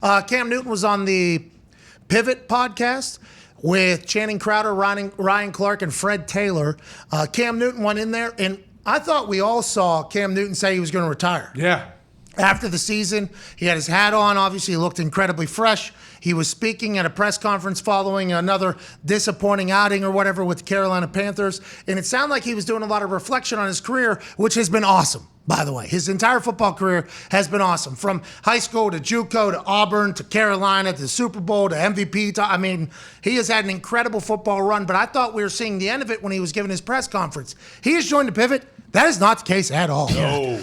Cam Newton was on the Pivot podcast with Channing Crowder, Ryan Clark, and Fred Taylor. Cam Newton went in there, and I thought we all saw Cam Newton say he was going to retire. Yeah. After the season, he had his hat on. Obviously, he looked incredibly fresh. He was speaking at a press conference following another disappointing outing or whatever with the Carolina Panthers. And it sounded like he was doing a lot of reflection on his career, which has been awesome, by the way. His entire football career has been awesome. From high school to JUCO to Auburn to Carolina to the Super Bowl to MVP. He has had an incredible football run, but I thought we were seeing the end of it when he was giving his press conference. He has joined the Pivot. That is not the case at all. No.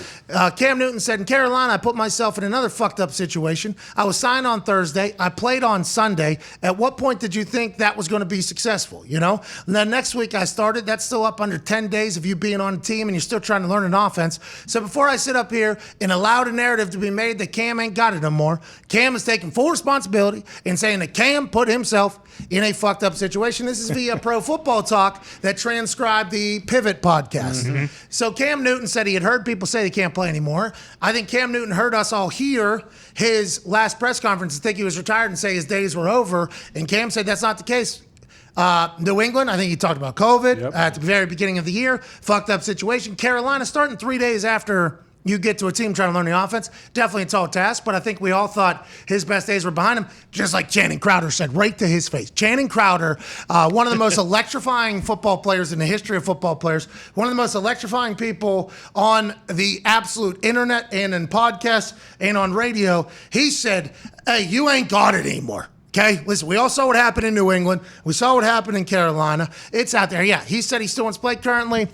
Cam Newton said, in Carolina, I put myself in another fucked up situation. I was signed on Thursday. I played on Sunday. At what point did you think that was going to be successful? And then next week I started. That's still up under 10 days of you being on a team and you're still trying to learn an offense. So before I sit up here and allow the narrative to be made that Cam ain't got it no more, Cam is taking full responsibility and saying that Cam put himself in a fucked up situation. This is via Pro Football Talk that transcribed the Pivot podcast. Mm-hmm. So Cam Newton said he had heard people say they can't play anymore. I think Cam Newton heard us all hear his last press conference and think he was retired and say his days were over. And Cam said that's not the case. New England, I think he talked about COVID at the very beginning of the year. Fucked up situation. Carolina starting 3 days after you get to a team trying to learn the offense. Definitely a tall task, but I think we all thought his best days were behind him, just like Channing Crowder said right to his face. Channing Crowder, one of the most electrifying football players in the history of football players, one of the most electrifying people on the absolute internet and in podcasts and on radio. He said, hey, you ain't got it anymore. Okay, listen, we all saw what happened in New England. We saw what happened in Carolina. It's out there. Yeah, he said he still wants to play currently.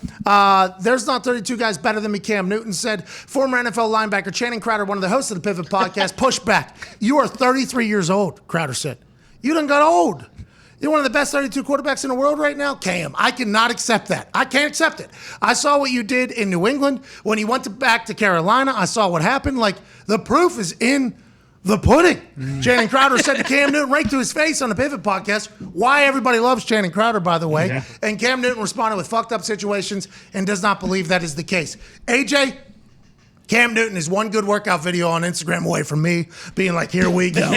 There's not 32 guys better than me, Cam Newton said. Former NFL linebacker Channing Crowder, one of the hosts of the Pivot podcast, pushed back. You are 33 years old, Crowder said. You done got old. You're one of the best 32 quarterbacks in the world right now? Cam, I cannot accept that. I can't accept it. I saw what you did in New England. When you went back to Carolina, I saw what happened. Like, the proof is in the pudding. Channing Crowder said to Cam Newton right to his face on the Pivot podcast, why everybody loves Channing Crowder, by the way. Yeah. And Cam Newton responded with fucked up situations and does not believe that is the case. AJ, Cam Newton is one good workout video on Instagram away from me being like, here we go.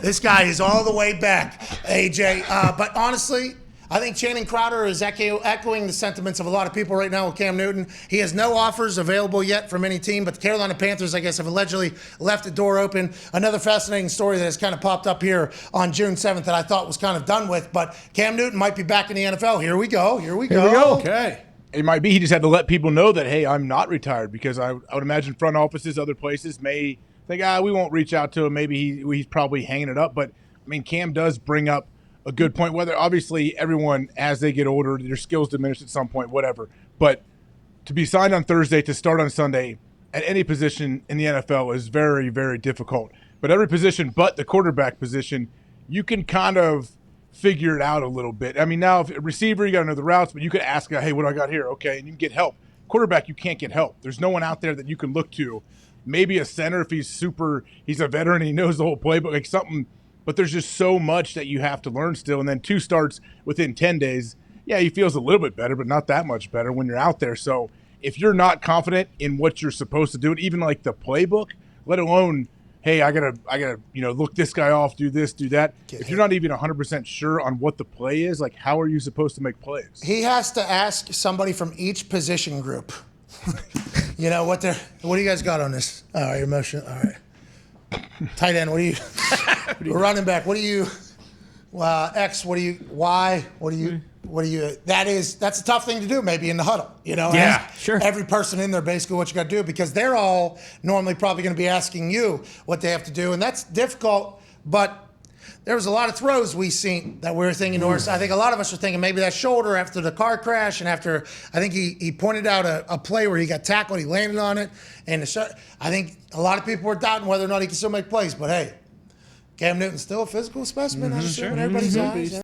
This guy is all the way back, AJ. But honestly, I think Channing Crowder is echoing the sentiments of a lot of people right now with Cam Newton. He has no offers available yet from any team, but the Carolina Panthers, I guess, have allegedly left the door open. Another fascinating story that has kind of popped up here on June 7th that I thought was kind of done with, but Cam Newton might be back in the NFL. Here we go. Okay. It might be he just had to let people know that, hey, I'm not retired, because I would imagine front offices, other places may think, we won't reach out to him. Maybe he's probably hanging it up. But, Cam does bring up a good point, whether obviously everyone, as they get older, their skills diminish at some point, whatever. But to be signed on Thursday, to start on Sunday at any position in the NFL is very, very difficult. But every position but the quarterback position, you can kind of figure it out a little bit. Now, if a receiver, you got to know the routes, but you could ask, hey, what do I got here? Okay, and you can get help. Quarterback, you can't get help. There's no one out there that you can look to. Maybe a center if he's a veteran and he knows the whole playbook, like something. But there's just so much that you have to learn still. And then 2 starts within 10 days. Yeah, he feels a little bit better, but not that much better when you're out there. So if you're not confident in what you're supposed to do, even like the playbook, let alone, hey, I gotta, look this guy off, do this, do that. If you're not even 100% sure on what the play is, like, how are you supposed to make plays? He has to ask somebody from each position group. What do you guys got on this? All right, emotion. All right. Tight end, what do you? Running back, what do you? X, what do you? Y, what do you? What do you? That's a tough thing to do, maybe in the huddle. Yeah, sure. Every person in there, basically, what you got to do, because they're all normally probably going to be asking you what they have to do, and that's difficult. But there was a lot of throws we seen that we were thinking, Norris. I think a lot of us were thinking maybe that shoulder after the car crash, and after I think he pointed out a play where he got tackled, he landed on it, and I think a lot of people were doubting whether or not he can still make plays. But hey, Cam Newton's still a physical specimen. I assume in everybody's eyes.